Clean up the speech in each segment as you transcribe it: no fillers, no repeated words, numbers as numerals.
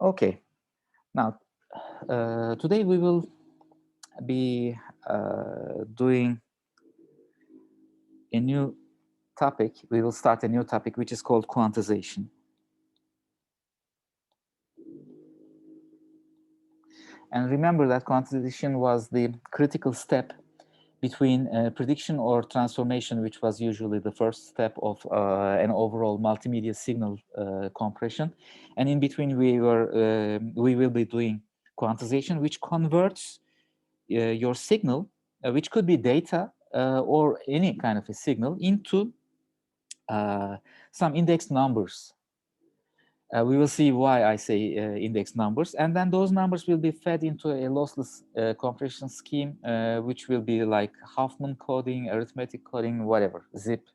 Okay, now today we will be doing a new topic. We will start a new topic which is called quantization. And remember that quantization was the critical step between prediction or transformation, which was usually the first step of an overall multimedia signal compression. And in between, we will be doing quantization, which converts your signal, which could be data or any kind of a signal, into some index numbers. We will see why I say index numbers, and then those numbers will be fed into a lossless compression scheme, which will be like Huffman coding, arithmetic coding, whatever, zip.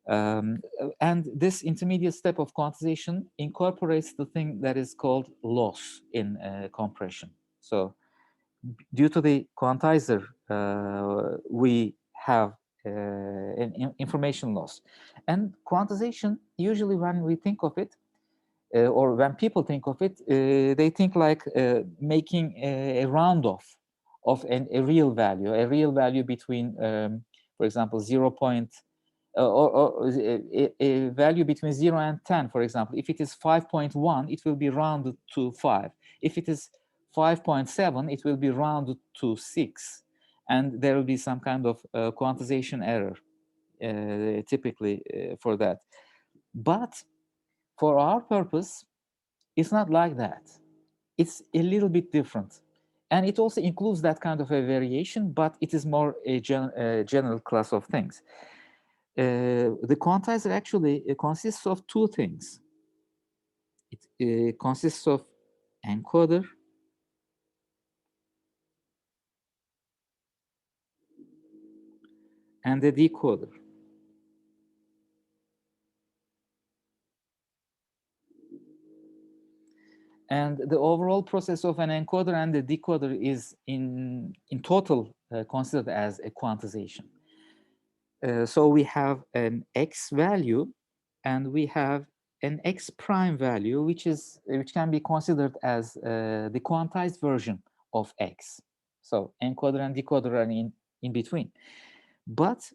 And this intermediate step of quantization incorporates the thing that is called loss in compression. So due to the quantizer, we have an information loss. And quantization, usually when we think of it, or when people think of it, they think like making a round off of a real value between, for example, 0. Or a value between 0 and 10, for example. If it is 5.1, it will be rounded to 5. If it is 5.7, it will be rounded to 6. And there will be some kind of quantization error, typically for that. But for our purpose, it's not like that. It's a little bit different. And it also includes that kind of a variation, but it is more a general class of things. The quantizer actually consists of two things. It consists of encoder and a decoder. And the overall process of an encoder and a decoder is in total considered as a quantization. So we have an x value and we have an x prime value, which can be considered as the quantized version of x. So encoder and decoder are in between. But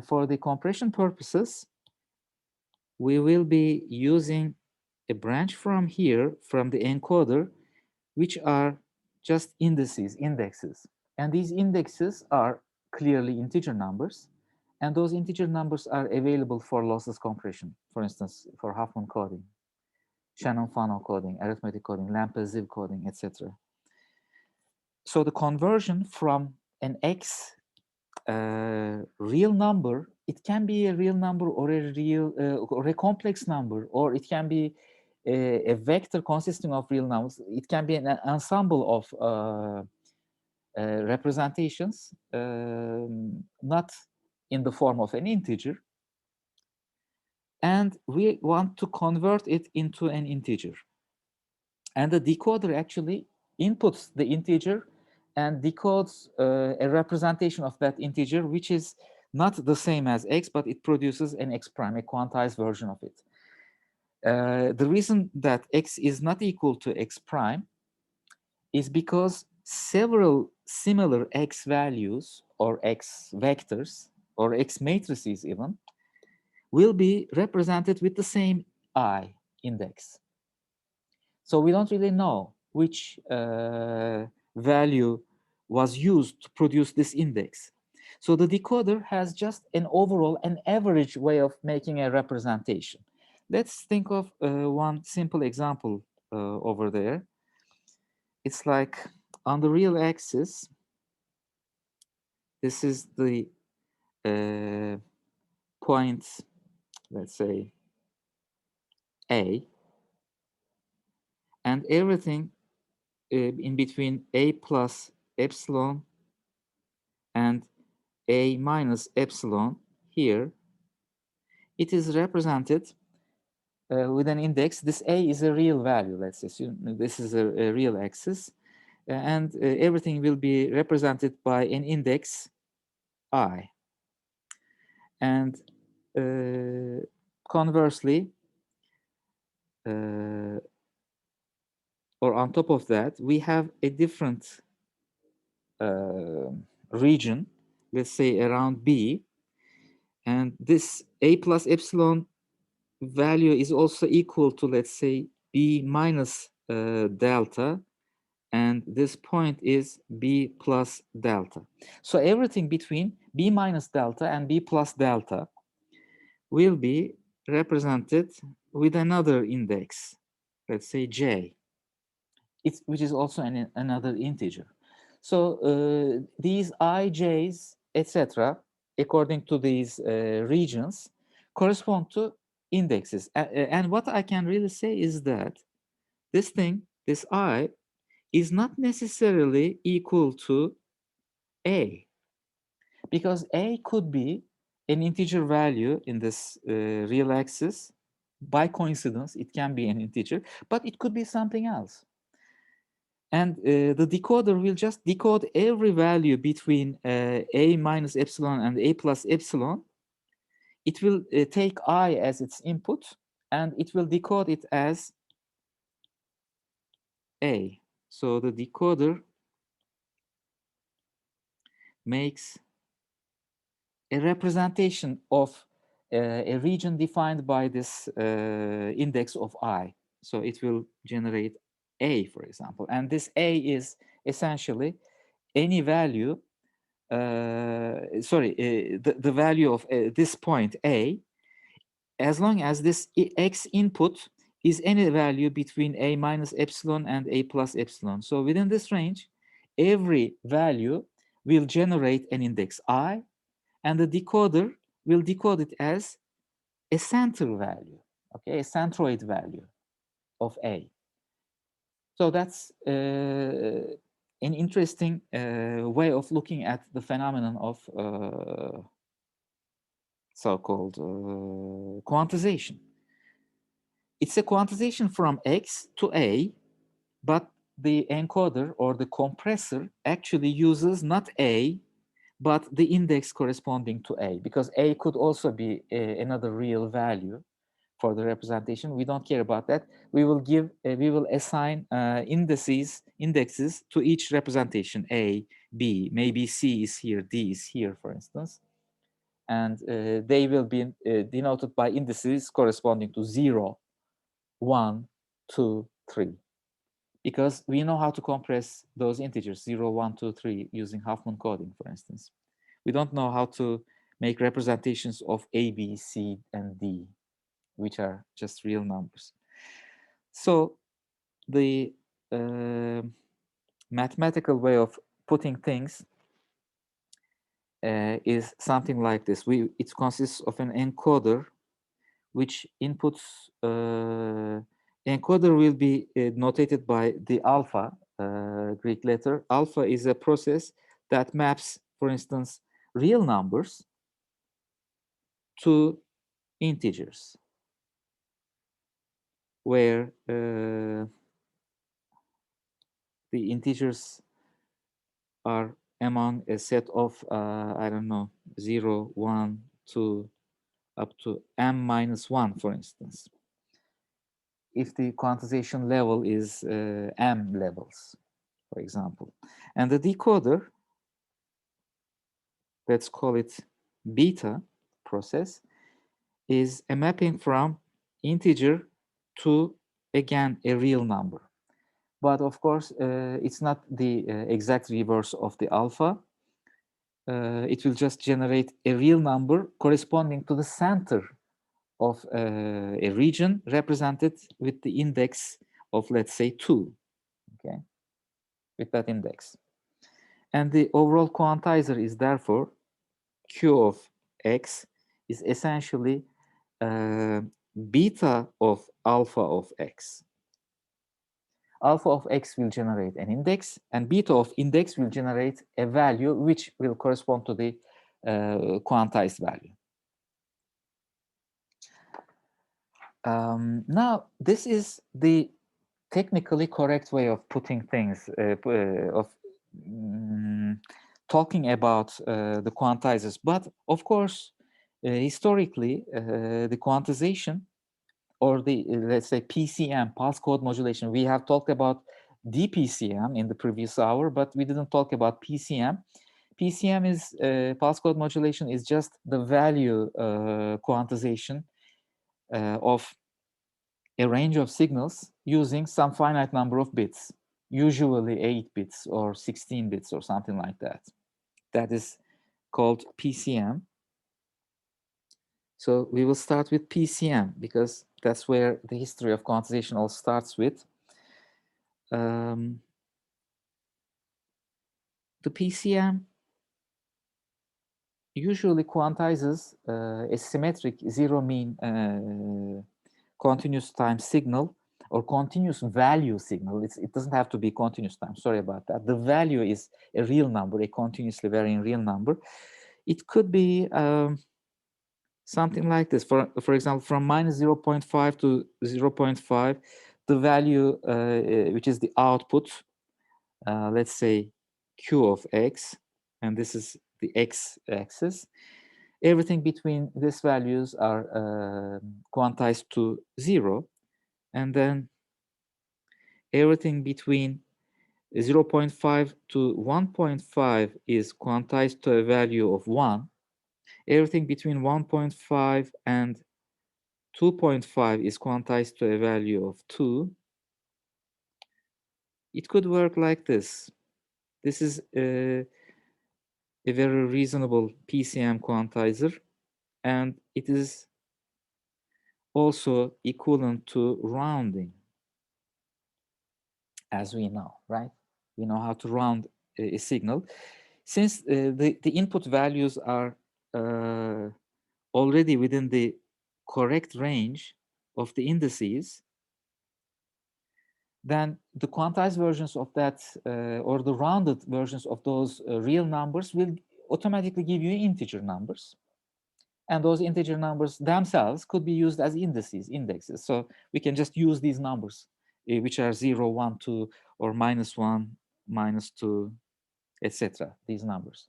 for the compression purposes, we will be using a branch from here, from the encoder, which are just indexes. And these indexes are clearly integer numbers. And those integer numbers are available for lossless compression, for instance, for Huffman coding, Shannon-Fano coding, arithmetic coding, Lampe-Ziv coding, etc. So the conversion from an x real number, it can be a real number or a complex number, or it can be a vector consisting of real numbers. It can be an ensemble of representations, not in the form of an integer, and we want to convert it into an integer. And the decoder actually inputs the integer and decodes a representation of that integer, which is not the same as x, but it produces an x prime, a quantized version of it. The reason that x is not equal to x prime is because several similar x values or x vectors or x matrices even will be represented with the same I index. So we don't really know which value was used to produce this index. So the decoder has just an overall, an average way of making a representation. Let's think of one simple example over there. It's like on the real axis, this is the point, let's say, A, and everything in between A plus epsilon and A minus epsilon here, it is represented with an index. This A is a real value, let's assume this is a real axis, and everything will be represented by an index I. And conversely, or on top of that, we have a different region, let's say around B, and this A plus epsilon value is also equal to, let's say, B minus delta, and this point is B plus delta. So everything between B minus delta and B plus delta will be represented with another index, let's say J, which is also another integer. So these ij's, etc., according to these regions, correspond to indexes. And what I can really say is that this thing, this I, is not necessarily equal to A, because A could be an integer value in this real axis. By coincidence, it can be an integer, but it could be something else. And the decoder will just decode every value between A minus epsilon and A plus epsilon. It will take I as its input, and it will decode it as A. So the decoder makes a representation of a region defined by this index of I. So it will generate A, for example. And this A is essentially any value, the value of this point A, as long as this X input is any value between A minus epsilon and A plus epsilon. So within this range, every value will generate an index I, and the decoder will decode it as a center value, okay, a centroid value of A. So that's an interesting way of looking at the phenomenon of so-called quantization. It's a quantization from X to A, but the encoder or the compressor actually uses not A, but the index corresponding to A, because A could also be another real value for the representation. We don't care about that. We will assign indexes to each representation, A, B, maybe C is here, D is here, for instance. And they will be denoted by indices corresponding to 0, 1, 2, 3. Because we know how to compress those integers, 0, 1, 2, 3, using Huffman coding, for instance. We don't know how to make representations of A, B, C, and D, which are just real numbers. So the mathematical way of putting things is something like this. It consists of an encoder, which inputs, encoder will be notated by the alpha Greek letter. Alpha is a process that maps, for instance, real numbers to integers, where the integers are among a set of, I don't know, 0, 1, 2, up to m minus 1, for instance, if the quantization level is m levels, for example. And the decoder, let's call it beta process, is a mapping from integer to, again, a real number. But of course, it's not the exact reverse of the alpha. It will just generate a real number corresponding to the center of a region represented with the index of, let's say, 2, okay, with that index. And the overall quantizer is therefore Q of X is essentially beta of alpha of X. Alpha of X will generate an index, and beta of index will generate a value which will correspond to the quantized value. Now, this is the technically correct way of putting things, talking about the quantizers. But of course, historically, the quantization, or the, let's say, PCM, pulse code modulation, we have talked about DPCM in the previous hour, but we didn't talk about PCM. PCM is pulse code modulation is just the value quantization of a range of signals using some finite number of bits, usually 8 bits or 16 bits or something like that. That is called PCM. So we will start with PCM because that's where the history of quantization all starts with. The PCM usually quantizes a symmetric zero mean continuous time signal or continuous value signal. It doesn't have to be continuous time. Sorry about that. The value is a real number, a continuously varying real number. It could be something like this. For example, from minus 0.5 to 0.5, the value, which is the output, let's say Q of X, and this is the X axis. Everything between these values are quantized to 0. And then everything between 0.5 to 1.5 is quantized to a value of 1. Everything between 1.5 and 2.5 is quantized to a value of 2. It could work like this. This is a very reasonable PCM quantizer, and it is also equivalent to rounding, as we know, right? We know how to round a signal. Since the input values are already within the correct range of the indices, then the quantized versions of that or the rounded versions of those real numbers will automatically give you integer numbers. And those integer numbers themselves could be used as indexes. So we can just use these numbers, which are 0, 1, 2, or -1, -2, etc. These numbers.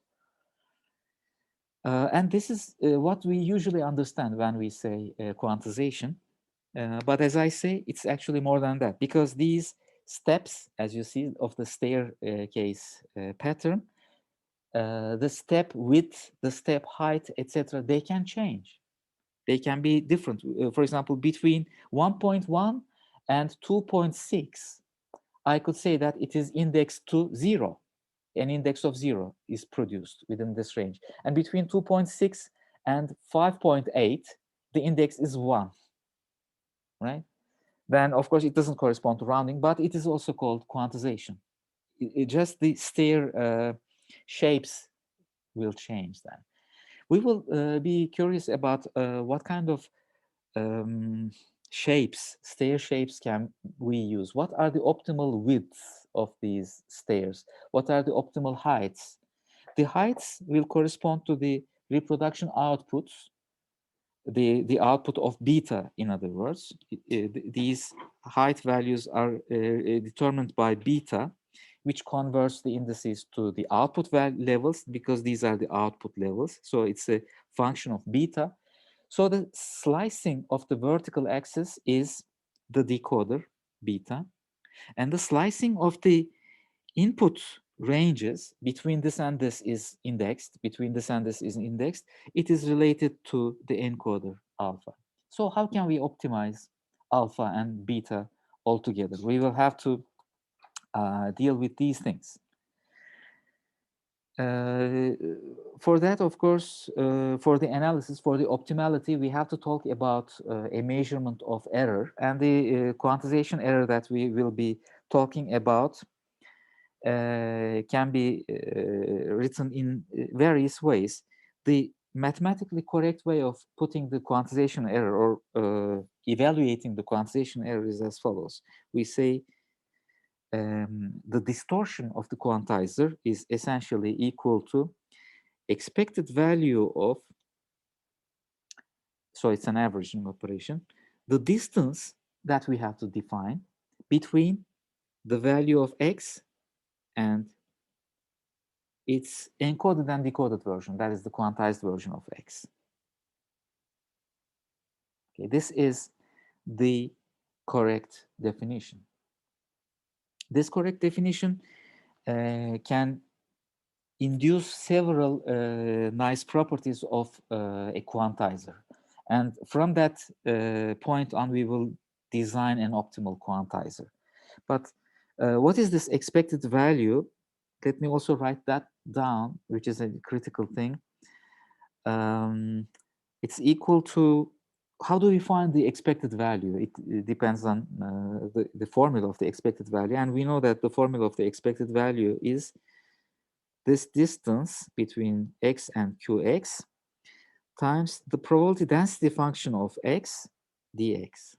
And this is what we usually understand when we say quantization. But as I say, it's actually more than that, because these steps, as you see, of the staircase pattern, the step width, the step height, etc., they can change. They can be different. For example, between 1.1 and 2.6, I could say that it is indexed to 0. An index of 0 is produced within this range. And between 2.6 and 5.8, the index is 1, right? Then, of course, it doesn't correspond to rounding, but it is also called quantization. Just the stair shapes will change then. We will be curious about what kind of shapes, stair shapes can we use? What are the optimal widths of these stairs? What are the optimal heights? The heights will correspond to the reproduction outputs, the output of beta, in other words. These height values are determined by beta, which converts the indices to the output levels, because these are the output levels. So it's a function of beta. So the slicing of the vertical axis is the decoder, beta, and the slicing of the input ranges between this and this is indexed, between this and this is indexed, it is related to the encoder, alpha. So how can we optimize alpha and beta altogether? We will have to deal with these things. For that, of course, for the analysis, for the optimality, we have to talk about a measurement of error, and the quantization error that we will be talking about can be written in various ways. The mathematically correct way of putting the quantization error or evaluating the quantization error is as follows. We say the distortion of the quantizer is essentially equal to expected value of, so it's an averaging operation, the distance that we have to define between the value of x and its encoded and decoded version, that is the quantized version of x. Okay, this is the correct definition. This correct definition can induce several nice properties of a quantizer. And from that point on, we will design an optimal quantizer. But what is this expected value? Let me also write that down, which is a critical thing. It's equal to, how do we find the expected value? It depends on the formula of the expected value. And we know that the formula of the expected value is this distance between x and qx times the probability density function of x dx.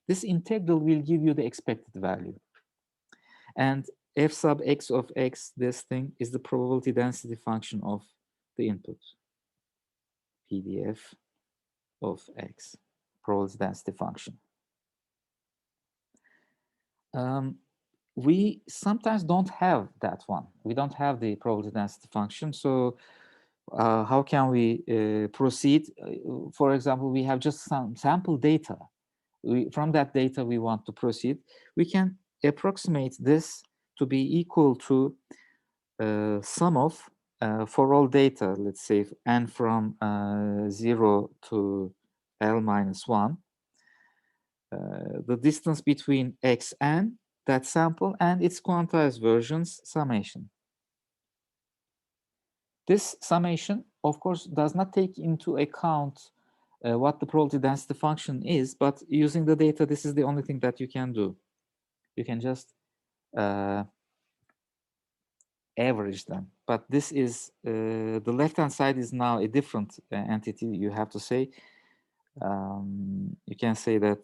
This integral will give you the expected value. And f sub x of x, this thing, is the probability density function of the input, PDF of x, probability density function. We sometimes don't have that one. We don't have the probability density function. So how can we proceed? For example, we have just some sample data. From that data, we want to proceed. We can approximate this to be equal to sum of, for all data, let's say n from 0 to L minus 1, the distance between x and that sample and its quantized version's summation. This summation, of course, does not take into account what the probability density function is, but using the data, this is the only thing that you can do. You can just average them. But this is, the left-hand side is now a different entity, you have to say. You can say that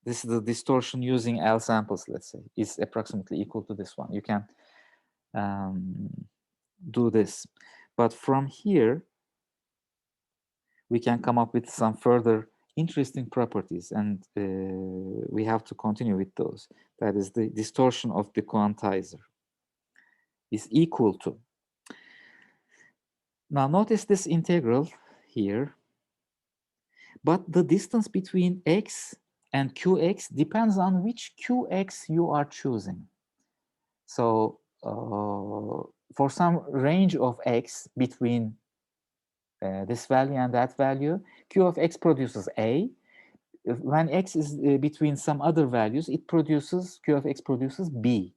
this is the distortion using L samples, let's say, is approximately equal to this one. You can do this. But from here, we can come up with some further interesting properties, and we have to continue with those. That is, the distortion of the quantizer is equal to. Now notice this integral here, but the distance between x and qx depends on which qx you are choosing. So for some range of x between this value and that value, q of x produces a. When x is between some other values, q of x produces b.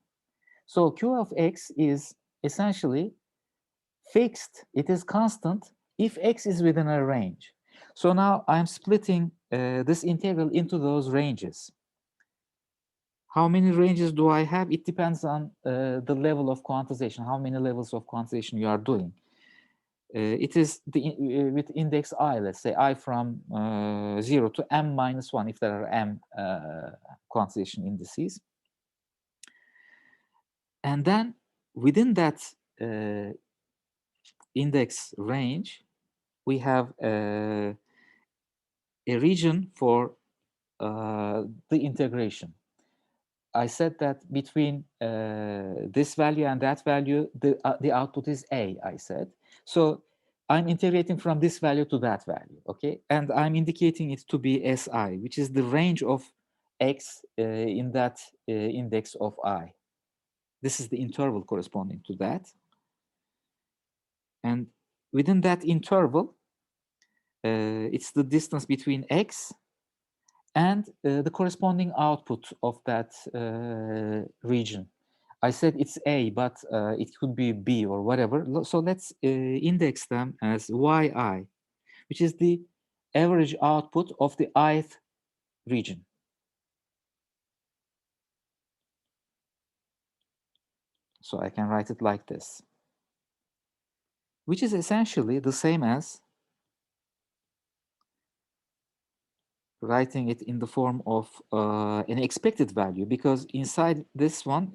So q of x is essentially fixed, it is constant if x is within a range. So now I'm splitting this integral into those ranges. How many ranges do I have? It depends on the level of quantization, how many levels of quantization you are doing. It is with index I, let's say I from 0 to m minus 1, if there are m quantization indices. And then within that index range, we have a region for the integration. I said that between this value and that value, the output is A, I said. So I'm integrating from this value to that value, okay? And I'm indicating it to be Si, which is the range of X in that index of I. This is the interval corresponding to that. And within that interval, it's the distance between X and the corresponding output of that region. I said it's A, but it could be B or whatever. So let's index them as yi, which is the average output of the ith region. So I can write it like this, which is essentially the same as writing it in the form of an expected value, because inside this one,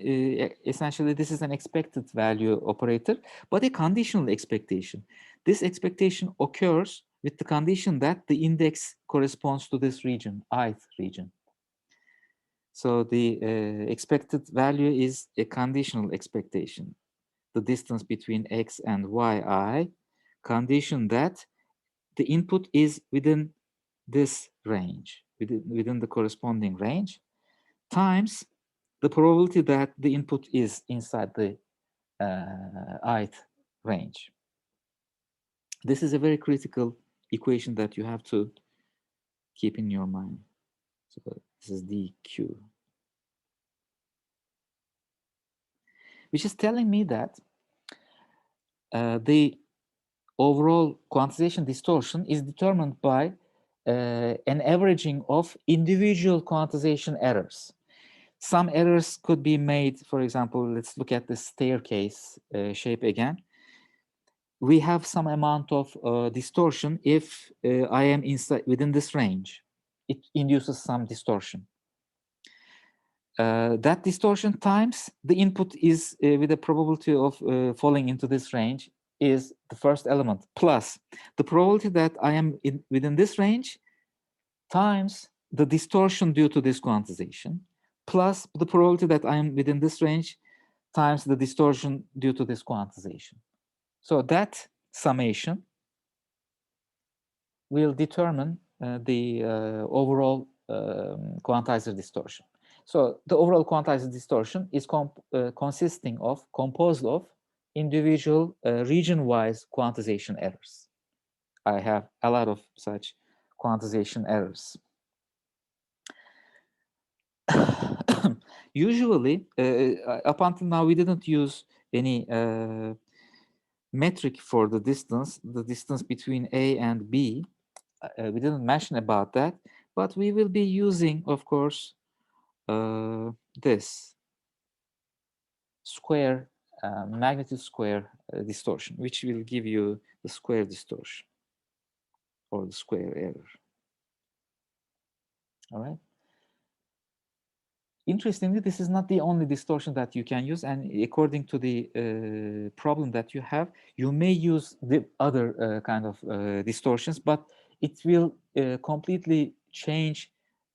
essentially this is an expected value operator, but a conditional expectation. This expectation occurs with the condition that the index corresponds to this region, ith region. So the expected value is a conditional expectation, the distance between x and yi, condition that the input is within this range, within the corresponding range, times the probability that the input is inside the ith range. This is a very critical equation that you have to keep in your mind. So this is dq, which is telling me that the overall quantization distortion is determined by an averaging of individual quantization errors. Some errors could be made, for example, let's look at the staircase shape again. We have some amount of distortion if I am inside within this range. It induces some distortion. That distortion times the input is with a probability of falling into this range is the first element, plus the probability that I am within this range times the distortion due to this quantization, plus the probability that I am within this range times the distortion due to this quantization. So that summation will determine the overall quantizer distortion. So the overall quantizer distortion is composed of individual region-wise quantization errors. I have a lot of such quantization errors. Usually, up until now, we didn't use any metric for the distance between A and B. We didn't mention about that, but we will be using, of course, this square magnitude square distortion, which will give you the square distortion or the square error. All right. Interestingly, this is not the only distortion that you can use, and according to the problem that you have, you may use the other kind of distortions, but it will completely change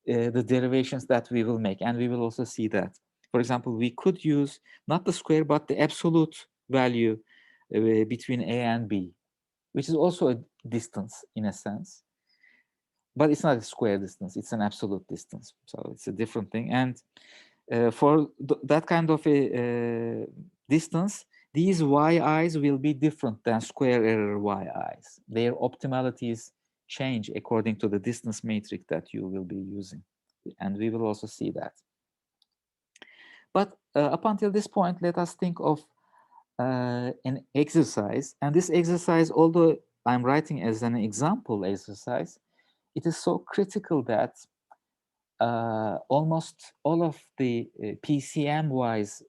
the derivations that we will make, and we will also see that. For example, we could use not the square, but the absolute value between A and B, which is also a distance in a sense. But it's not a square distance, it's an absolute distance. So it's a different thing. And for that kind of a distance, these yi's will be different than square error yi's. Their optimalities change according to the distance matrix that you will be using. And we will also see that. But up until this point, let us think of an exercise. And this exercise, although I'm writing as an example exercise, it is so critical that almost all of the PCM-wise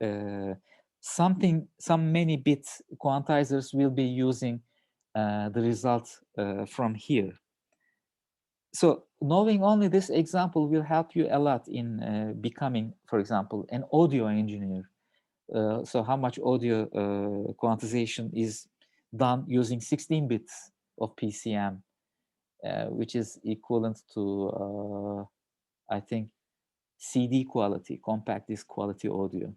some many bit quantizers will be using the result from here. So knowing only this example will help you a lot in becoming, for example, an audio engineer. So how much audio quantization is done using 16 bits of PCM, which is equivalent to, I think, CD quality, compact disc quality audio.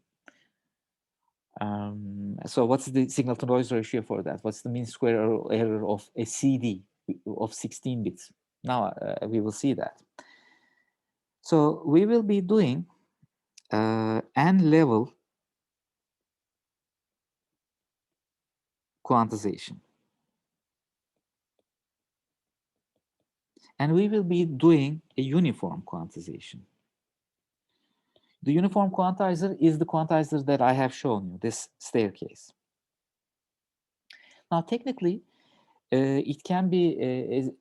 So what's the signal to noise ratio for that? What's the mean square error of a CD of 16 bits? Now we will see that. So we will be doing N level quantization. And we will be doing a uniform quantization. The uniform quantizer is the quantizer that I have shown you, this staircase. Now, technically, it can be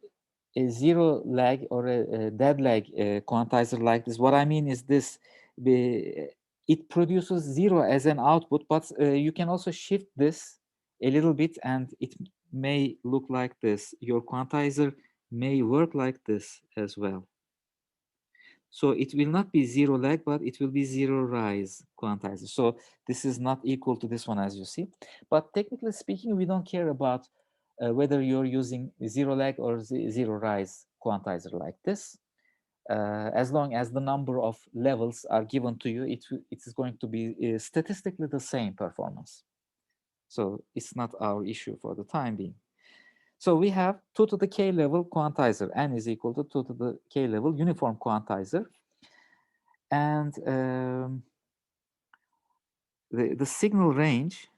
a zero lag or a dead lag quantizer like this. What I mean is this, it produces zero as an output, but you can also shift this a little bit and it may look like this. Your quantizer may work like this as well. So it will not be zero lag, but it will be zero rise quantizer. So this is not equal to this one, as you see. But technically speaking, we don't care about whether you're using zero lag or zero rise quantizer like this. As long as the number of levels are given to you, it is going to be statistically the same performance. So it's not our issue for the time being. So we have 2 to the k level quantizer. N is equal to 2 to the k level uniform quantizer. And the signal range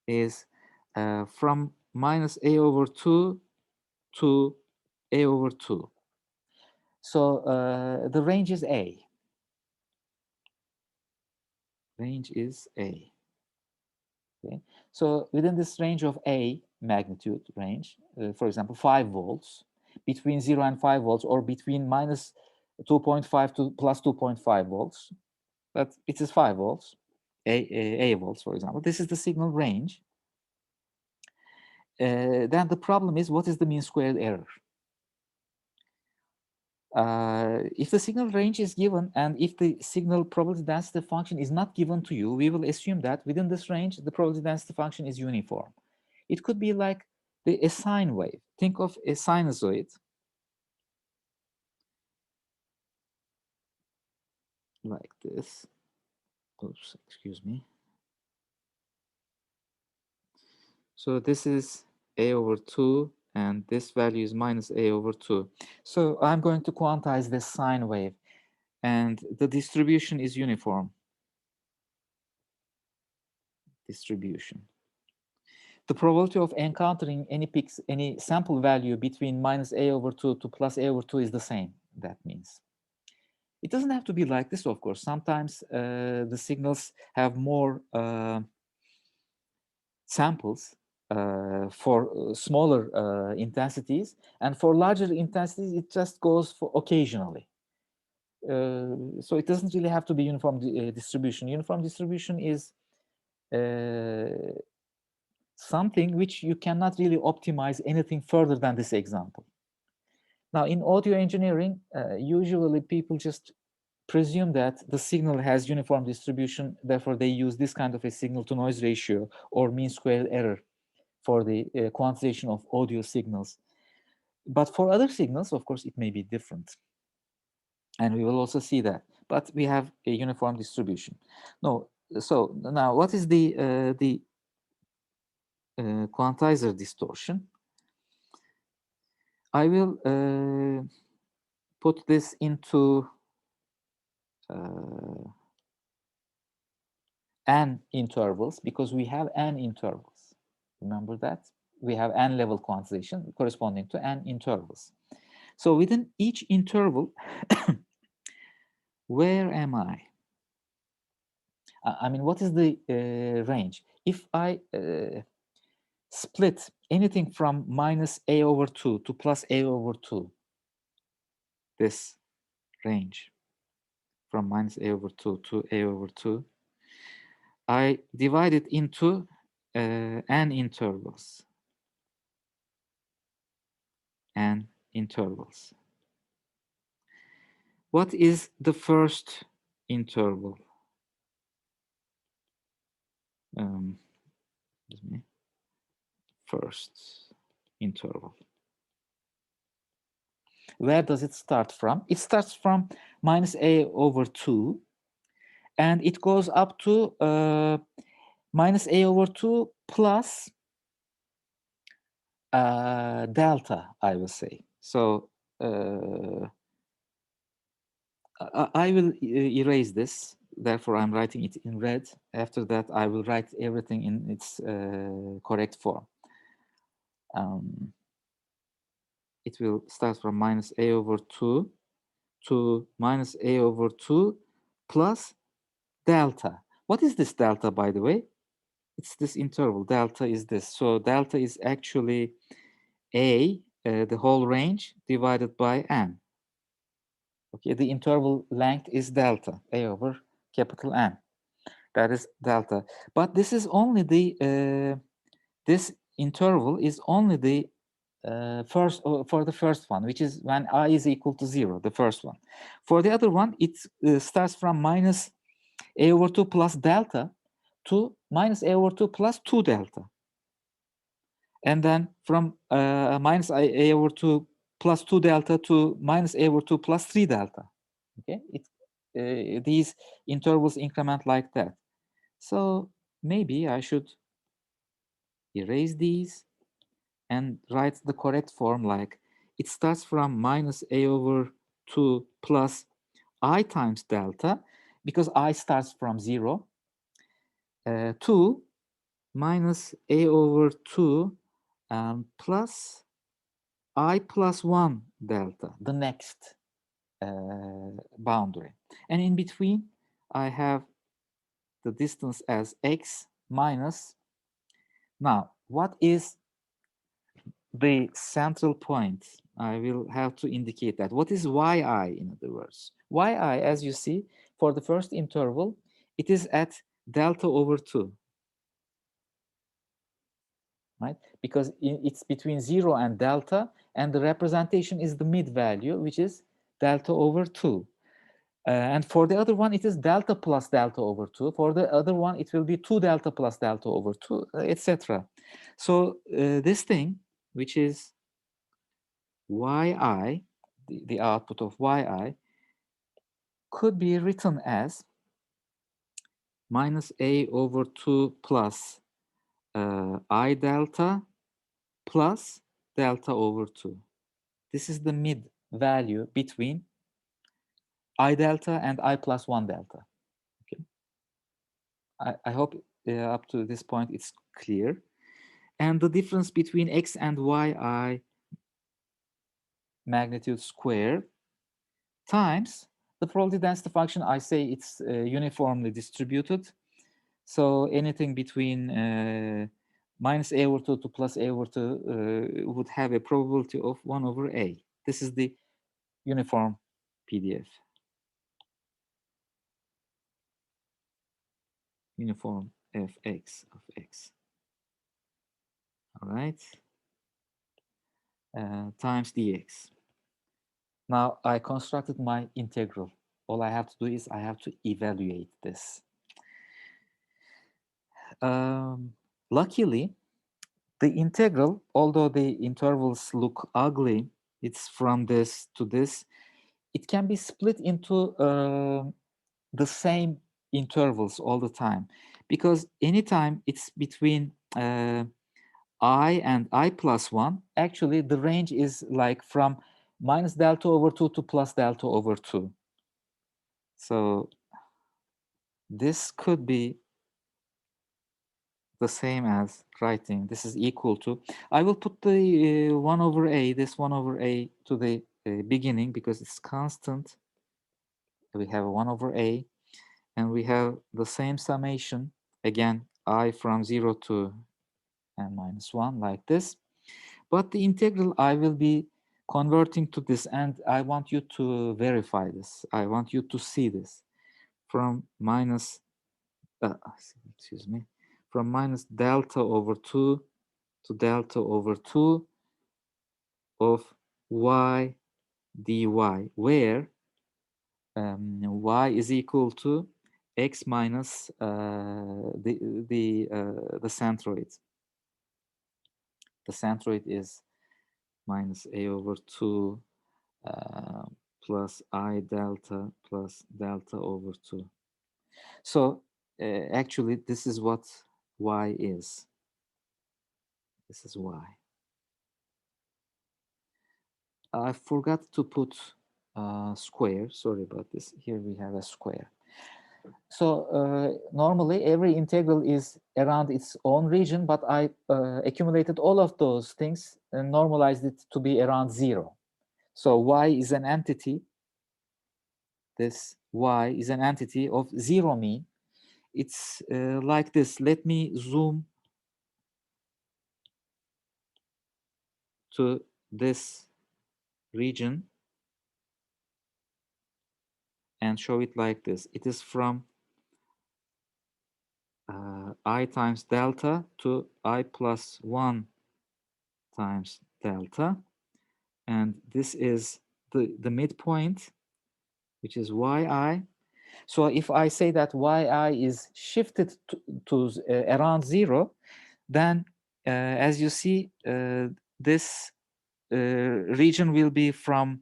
is from minus a over 2 to a over 2. So the range is a. Range is a. Okay. So within this range of a magnitude range, for example, 5 volts, between 0 and 5 volts, or between minus 2.5 to plus 2.5 volts, but it is 5 volts, a volts, for example. This is the signal range. Then the problem is, what is the mean squared error? If the signal range is given and if the signal probability density function is not given to you, we will assume that within this range, the probability density function is uniform. It could be like a sine wave. Think of a sinusoid. Like this. Oops, excuse me. So this is a over 2, and this value is minus a over 2. So I'm going to quantize this sine wave, and the distribution is uniform. Distribution. The probability of encountering any sample value between minus a over 2 to plus a over 2 is the same. That means it doesn't have to be like this, of course. Sometimes the signals have more samples for smaller intensities, and for larger intensities, it just goes for occasionally. So it doesn't really have to be uniform distribution. Uniform distribution is something which you cannot really optimize anything further than this example. Now, in audio engineering, usually people just presume that the signal has uniform distribution, therefore they use this kind of a signal-to-noise ratio or mean squared error for the quantization of audio signals. But for other signals, of course, it may be different. And we will also see that. But we have a uniform distribution. No, so now what is the quantizer distortion? I will put this into n intervals, because we have n intervals. Remember that? We have n level quantization corresponding to n intervals. So within each interval, where am I? I mean, what is the range? If I split anything from minus a over 2 to plus a over 2, this range from minus a over 2 to a over 2, I divide it into n intervals. N intervals. What is the first interval? Excuse me. First interval. Where does it start from? It starts from minus a over 2, and it goes up to minus a over 2 plus delta, I will say. So I will erase this. Therefore, I'm writing it in red. After that, I will write everything in its correct form. It will start from minus a over 2 to minus a over 2 plus delta. What is this delta, by the way? It's this interval. Delta is this. So delta is actually a, the whole range, divided by n. Okay, the interval length is delta, a over capital N. That is delta. But this is only the, this interval is only the first, for the first one, which is when I is equal to 0, the first one. For the other one, it starts from minus a over 2 plus delta to minus a over 2 plus 2 delta. And then from minus a over 2 plus 2 delta to minus a over 2 plus 3 delta. Okay, these intervals increment like that. So maybe I should erase these and write the correct form, like it starts from minus a over 2 plus I times delta, because I starts from 0, 2 minus a over 2 plus I plus 1 delta, the next boundary. And in between, I have the distance as x minus. Now, what is the central point? I will have to indicate that. What is yi, in other words? Yi, as you see, for the first interval, it is at delta over 2. Right? Because it's between 0 and delta, and the representation is the mid value, which is delta over 2. And for the other one, it is delta plus delta over 2. For the other one, it will be 2 delta plus delta over 2, etc. So this thing, which is yi, the output of yi, could be written as minus a over 2 plus I delta plus delta over 2. This is the mid value between I delta and I plus 1 delta. Okay. I hope up to this point it's clear. And the difference between x and yi magnitude squared times the probability density function. I say it's uniformly distributed. So anything between minus a over 2 to plus a over 2 would have a probability of 1 over a. This is the uniform PDF. Uniform fx of x. All right. Times dx. Now I constructed my integral. All I have to do is I have to evaluate this. Luckily, the integral, although the intervals look ugly, it's from this to this, it can be split into the same intervals all the time, because anytime it's between I and I plus 1, actually the range is like from minus delta over 2 to plus delta over 2. So this could be the same as writing this is equal to, I will put the 1 over a, this 1 over a to the beginning because it's constant. We have 1 over a, and we have the same summation, again, I from 0 to n minus 1, like this. But the integral I will be converting to this, and I want you to verify this. I want you to see this from minus, excuse me, from minus delta over 2 to delta over 2 of y dy, where y is equal to x minus the centroid. The centroid is minus a over 2 plus I delta plus delta over 2. So actually, this is what y is. This is y. I forgot to put square. Sorry about this. Here we have a square. So normally every integral is around its own region, but I accumulated all of those things and normalized it to be around 0. So y is an entity. This y is an entity of 0 mean. It's like this. Let me zoom to this region and show it like this. It is from I times delta to I plus 1 times delta. And this is the midpoint, which is yi. So if I say that yi is shifted to around 0, then as you see, this region will be from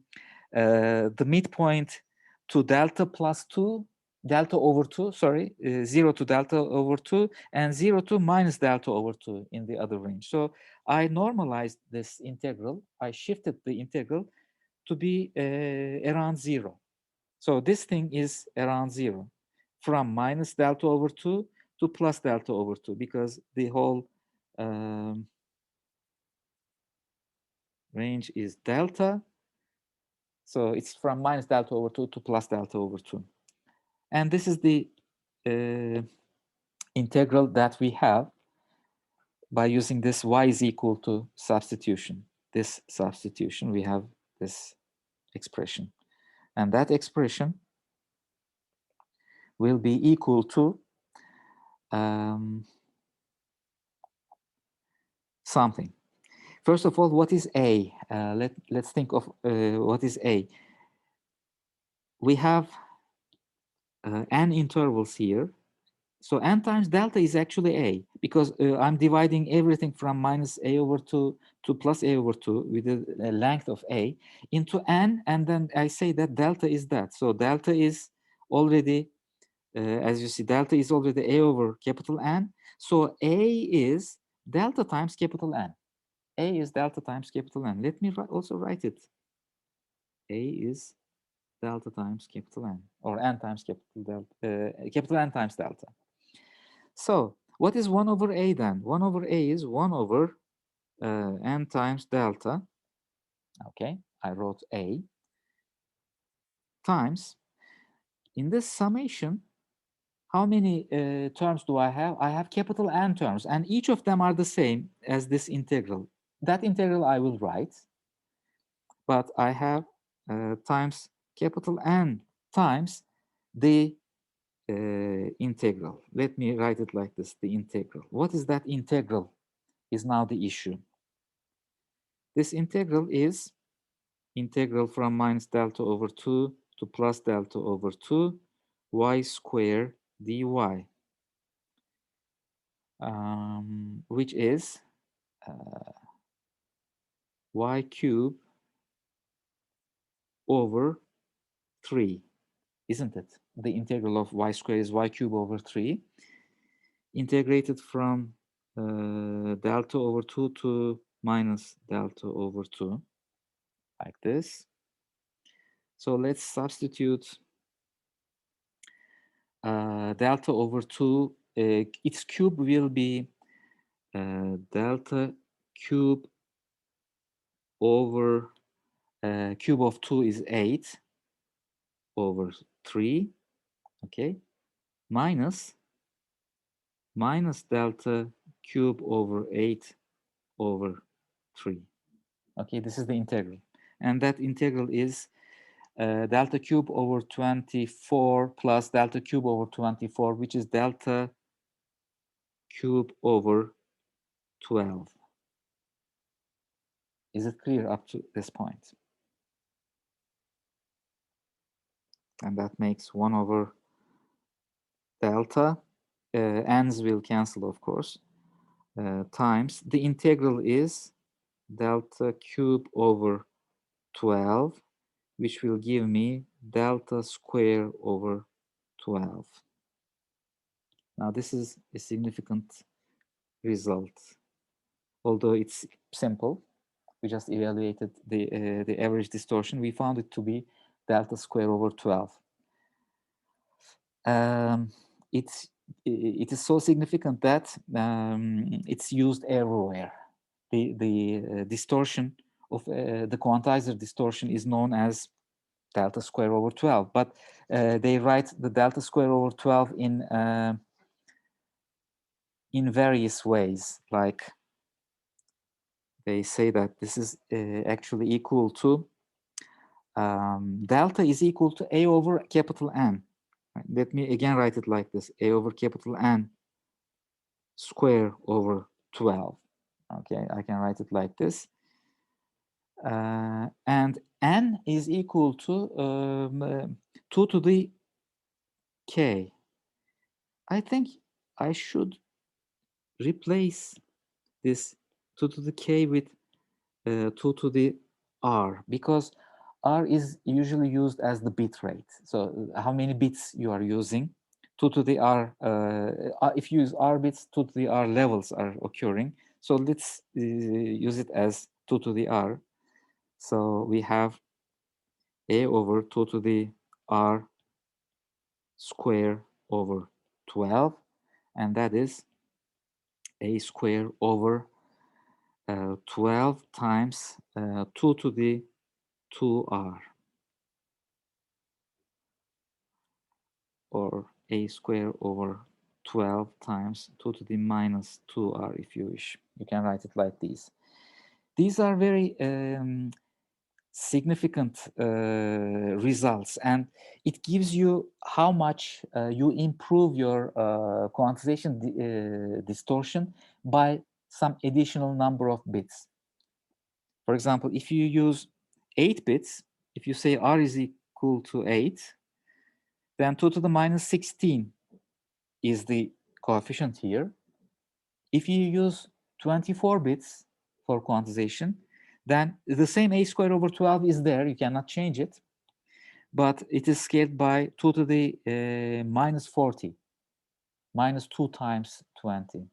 the midpoint to delta plus 2, delta over 2, sorry, 0 to delta over 2, and 0 to minus delta over 2 in the other range. So I normalized this integral. I shifted the integral to be around 0. So this thing is around 0. from minus delta over 2 to plus delta over 2, because the whole um, range is delta. So it's from minus delta over 2 to plus delta over 2. And this is the integral that we have by using this y is equal to substitution. This substitution, we have this expression. And that expression will be equal to something. First of all, what is A? Let's think of what is A. We have n intervals here. So n times delta is actually A, because I'm dividing everything from minus A over 2 to plus A over 2 with the length of A into n, and then I say that delta is that. So delta is already, as you see, delta is already A over capital N. So A is delta times capital N. A is delta times capital N. Let me also write it. A is delta times capital N, or N times capital delta, capital N times delta. So what is 1 over A then? 1 over A is 1 over N times delta. Okay, I wrote A times, in this summation, how many terms do I have? I have capital N terms, and each of them are the same as this integral. That integral I will write, but I have times capital N times the integral. Let me write it like this, the integral. What is that integral is now the issue. This integral is integral from minus delta over 2 to plus delta over 2 y square dy, which is y cube over 3, isn't it? The integral of y squared is y cube over 3, integrated from delta over 2 to minus delta over 2, like this. So let's substitute delta over 2. Its cube will be delta cube over cube of 2 is 8 over 3, okay, minus delta cube over 8 over 3. Okay, this is the integral. And that integral is delta cube over 24 plus delta cube over 24, which is delta cube over 12. Is it clear up to this point? And that makes 1 over delta, n's will cancel, of course, times the integral is delta cube over 12, which will give me delta square over 12. Now this is a significant result, although it's simple. We just evaluated the average distortion. We found it to be delta square over 12. It is so significant that it's used everywhere. The distortion of the quantizer distortion is known as delta square over 12, but they write the delta square over 12 in various ways. Like they say that this is actually equal to delta is equal to A over capital N. Let me again write it like this: A over capital N square over 12. Okay, I can write it like this. And N is equal to 2 to the K. I think I should replace this 2 to the K with 2 to the R, because R is usually used as the bit rate. So how many bits you are using, 2 to the R, if you use R bits, 2 to the R levels are occurring. So let's use it as 2 to the R. So we have A over 2 to the R square over 12, and that is a square over 12 times 2 to the 2r, or a square over 12 times 2 to the minus 2r, if you wish. You can write it like these. These are very significant results, and it gives you how much you improve your quantization distortion by some additional number of bits. For example, if you use 8 bits, if you say r is equal to 8, then 2 to the minus 16 is the coefficient here. If you use 24 bits for quantization, then the same a squared over 12 is there. You cannot change it, but it is scaled by 2 to the minus 40, minus 2 times 20,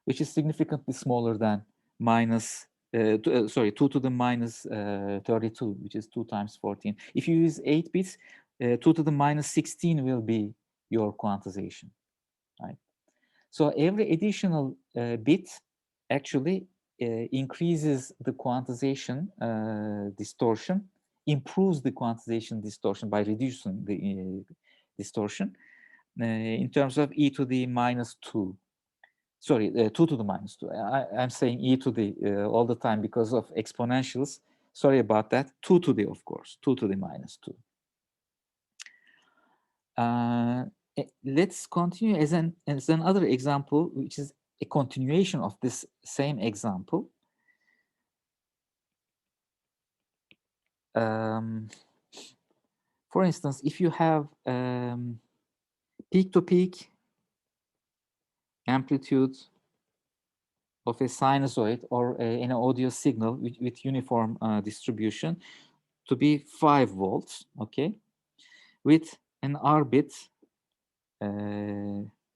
which is significantly smaller than minus, 2 to the minus 32, which is 2 times 14. If you use 8 bits, 2 to the minus 16 will be your quantization, right? So every additional bit actually increases the quantization distortion, improves the quantization distortion by reducing the distortion in terms of e to the minus 2. Sorry, 2 to the minus 2. I'm saying e to the all the time because of exponentials. Sorry about that. 2 to the, of course, 2 to the minus 2. Let's continue as another example, which is a continuation of this same example. For instance, if you have peak-to-peak amplitude of a sinusoid or an audio signal with uniform distribution to be 5 volts, okay, with an R bit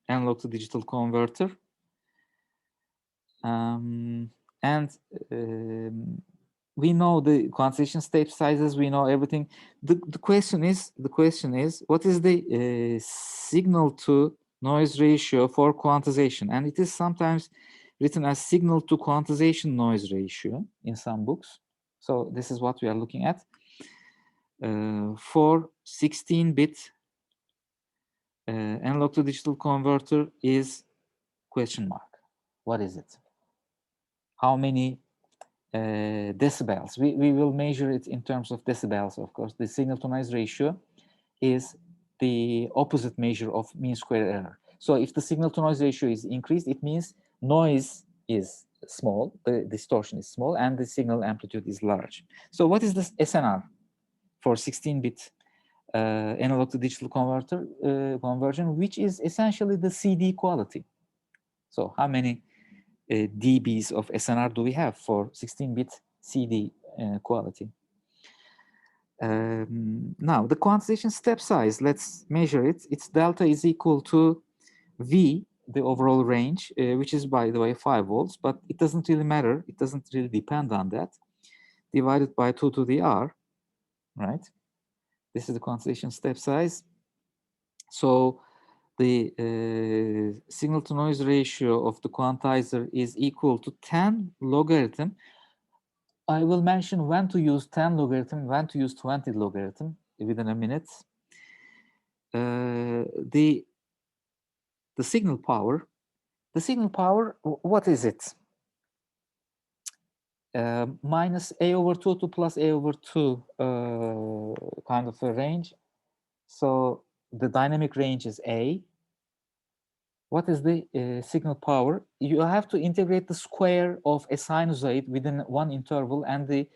analog to digital converter, and we know the quantization step sizes, we know everything. The question is, what is the signal to noise ratio for quantization? And it is sometimes written as signal to quantization noise ratio in some books. So this is what we are looking at. For 16-bit analog to digital converter is question mark. What is it? How many decibels? We will measure it in terms of decibels, of course. The signal to noise ratio is the opposite measure of mean square error. So if the signal to noise ratio is increased, it means noise is small, the distortion is small, and the signal amplitude is large. So what is this SNR for 16-bit analog to digital converter conversion, which is essentially the CD quality? So how many dBs of SNR do we have for 16-bit CD quality? Now, the quantization step size, let's measure it. Its delta is equal to V, the overall range, which is, by the way, 5 volts, but it doesn't really matter. It doesn't really depend on that. Divided by 2 to the R, right? This is the quantization step size. So the signal to noise ratio of the quantizer is equal to 10 logarithm. I will mention when to use 10 logarithm, when to use 20 logarithm within a minute. The signal power, what is it? Minus a over 2 to plus a over 2 kind of a range. So the dynamic range is a. What is the signal power? You have to integrate the square of a sinusoid within one interval, and the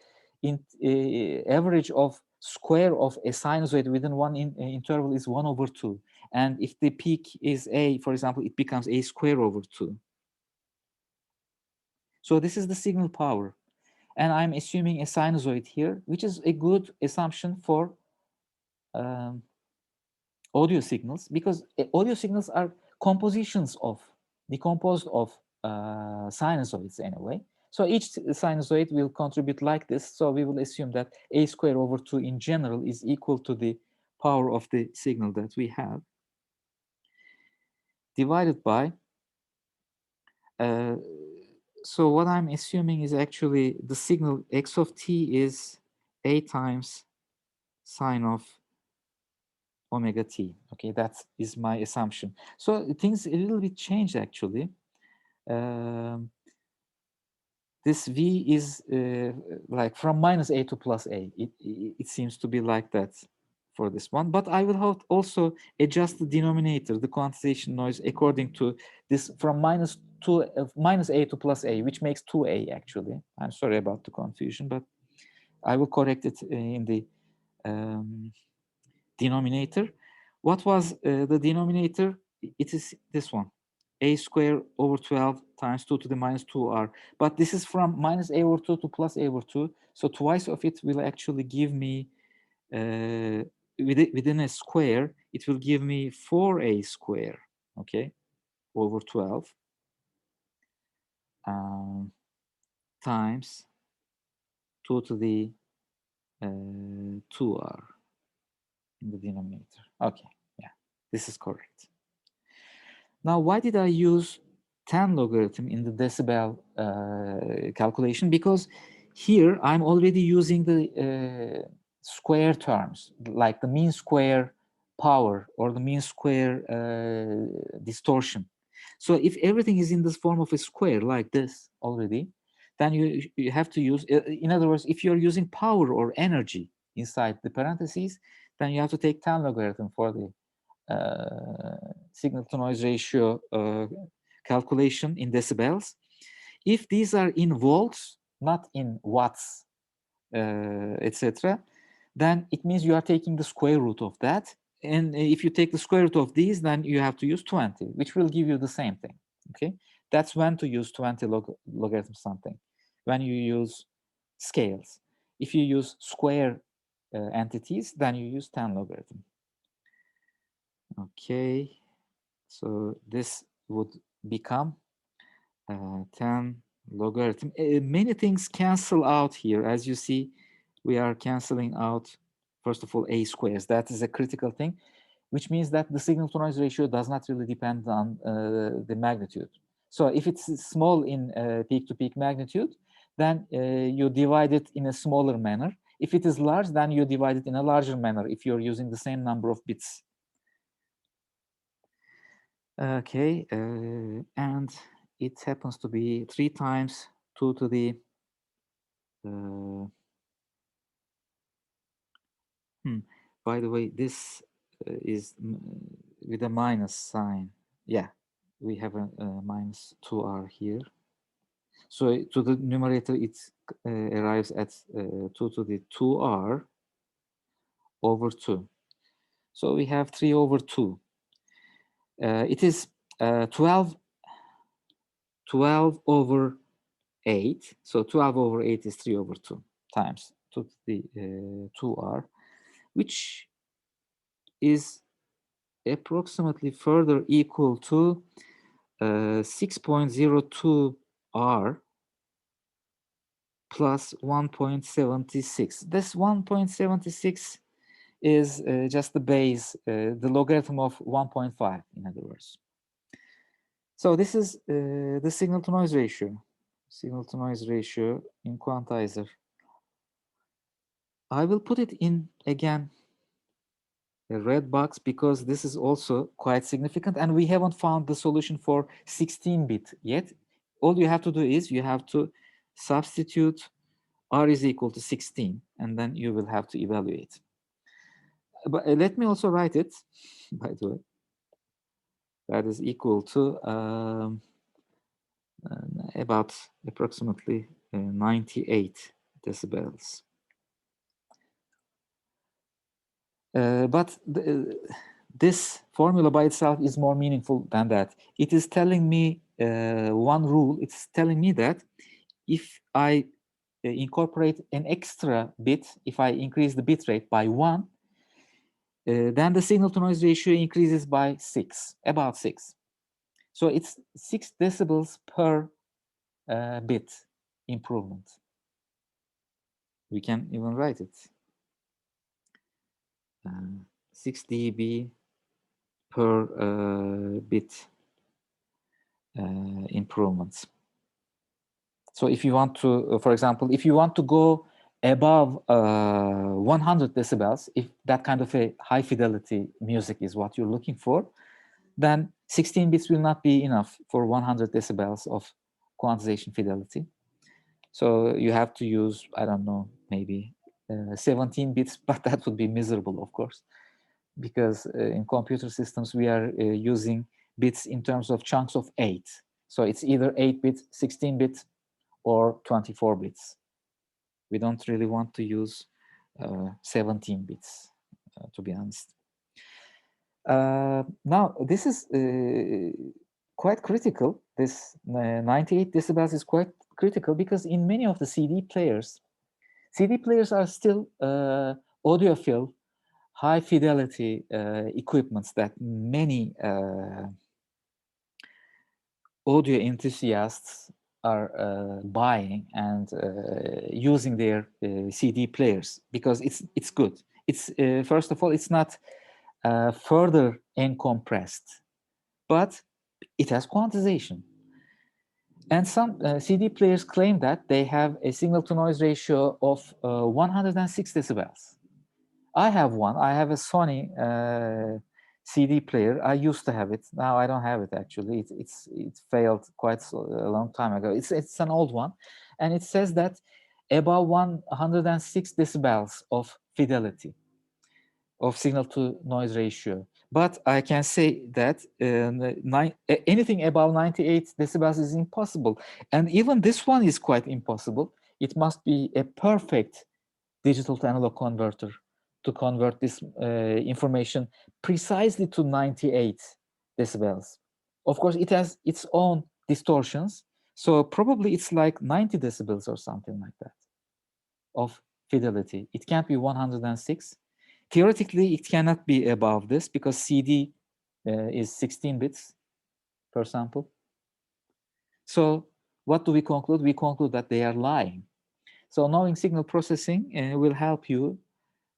average of square of a sinusoid within one interval is 1 over 2. And if the peak is a, for example, it becomes a square over 2. So this is the signal power. And I'm assuming a sinusoid here, which is a good assumption for audio signals, because audio signals are compositions of, decomposed of sinusoids anyway. So each sinusoid will contribute like this. So we will assume that a square over 2 in general is equal to the power of the signal that we have. divided by, so what I'm assuming is actually the signal x of t is a times sine of omega t. Okay, that is my assumption. So things a little bit changed actually. This v is like from minus a to plus a. It seems to be like that for this one. But I will also adjust the denominator, the quantization noise, according to this from minus a to plus a, which makes 2a actually. I'm sorry about the confusion, but I will correct it in the denominator. What was the denominator? It is this one, a square over 12 times 2 to the minus 2r. But this is from minus a over 2 to plus a over 2. So twice of it will actually give me, within a square, it will give me 4a square, okay, over 12 times 2 to the 2r in the denominator. Okay, yeah, this is correct. Now, why did I use 10 logarithm in the decibel calculation? Because here I'm already using the square terms, like the mean square power or the mean square distortion. So if everything is in this form of a square like this already, then you have to use, in other words, if you're using power or energy inside the parentheses, then you have to take 10 logarithm for the signal to noise ratio calculation in decibels. If these are in volts, not in watts, etc., then it means you are taking the square root of that. And if you take the square root of these, then you have to use 20, which will give you the same thing. Okay, that's when to use 20 logarithm something, when you use scales. If you use square entities, then you use 10 logarithm. Okay, so this would become 10 logarithm. Many things cancel out here. As you see, we are canceling out, first of all, a squares. That is a critical thing, which means that the signal to noise ratio does not really depend on the magnitude. So if it's small in peak to peak magnitude, then you divide it in a smaller manner. If it is large, then you divide it in a larger manner if you're using the same number of bits. Okay, and it happens to be 3 times 2 to the by the way, this is with a minus sign. Yeah, we have a minus 2r here. So to the numerator, it arrives at 2 to the 2r over 2. So we have 3 over 2. It is 12 over 8. So 12 over 8 is 3 over 2 times 2 to the 2r, which is approximately further equal to 6.02 r plus 1.76. This 1.76 is just the base, the logarithm of 1.5, in other words. So this is the signal to noise ratio. Signal to noise ratio in quantizer. I will put it in, again, a red box, because this is also quite significant, and we haven't found the solution for 16-bit yet. All you have to do is you have to substitute r is equal to 16, and then you will have to evaluate. But let me also write it, by the way. That is equal to about approximately 98 decibels. But this formula by itself is more meaningful than that. It is telling me one rule. It's telling me that if I incorporate an extra bit, if I increase the bit rate by 1, then the signal to noise ratio increases by 6, about 6. So it's 6 decibels per bit improvement. We can even write it. 6 dB per bit improvements. So if you want to, for example, if you want to go above 100 decibels, if that kind of a high fidelity music is what you're looking for, then 16 bits will not be enough for 100 decibels of quantization fidelity. So you have to use, I don't know, maybe 17 bits, but that would be miserable, of course, because in computer systems, we are using bits in terms of chunks of 8. So it's either 8 bits, 16 bits, or 24 bits. We don't really want to use 17 bits, to be honest. Now, this is quite critical. This 98 decibels is quite critical because in many of the CD players are still audiophile, high fidelity equipments that many audio enthusiasts are buying and using their CD players because it's good. It's first of all, it's not further encompressed, but it has quantization. And some CD players claim that they have a signal-to-noise ratio of 106 decibels. I have one. I have a Sony CD player. I used to have it. Now I don't have it actually. It failed quite a long time ago. It's an old one, and it says that about 106 decibels of fidelity, of signal-to-noise ratio. But I can say that anything above 98 decibels is impossible. And even this one is quite impossible. It must be a perfect digital to analog converter to convert this information precisely to 98 decibels. Of course, it has its own distortions. So probably it's like 90 decibels or something like that of fidelity. It can't be 106. Theoretically, it cannot be above this because CD is 16 bits per sample. So what do we conclude? We conclude that they are lying. So knowing signal processing will help you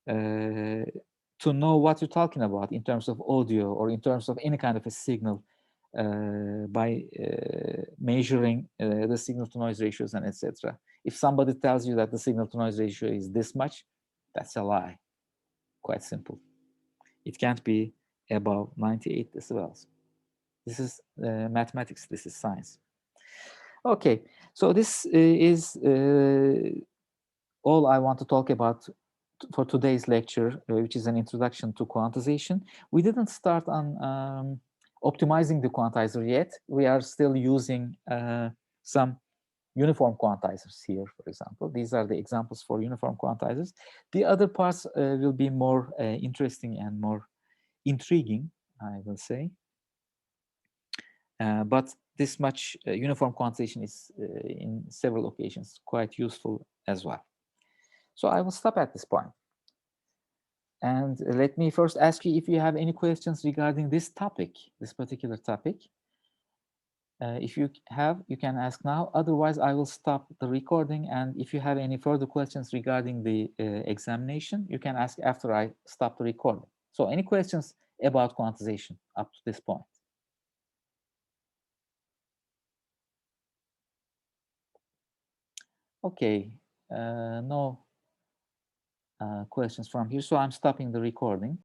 to know what you're talking about in terms of audio or in terms of any kind of a signal by measuring the signal-to-noise ratios and etc. If somebody tells you that the signal-to-noise ratio is this much, that's a lie. Quite simple. It can't be above 98 decibels. This is mathematics. This is science. Okay, so this is all I want to talk about for today's lecture, which is an introduction to quantization. We didn't start on optimizing the quantizer yet. We are still using some uniform quantizers here, for example. These are the examples for uniform quantizers. The other parts will be more interesting and more intriguing, I will say. But this much uniform quantization is in several occasions quite useful as well. So I will stop at this point. And let me first ask you if you have any questions regarding this topic, this particular topic. If you have, you can ask now. Otherwise, I will stop the recording. And if you have any further questions regarding the examination, you can ask after I stop the recording. So any questions about quantization up to this point? Okay, no questions from here. So I'm stopping the recording.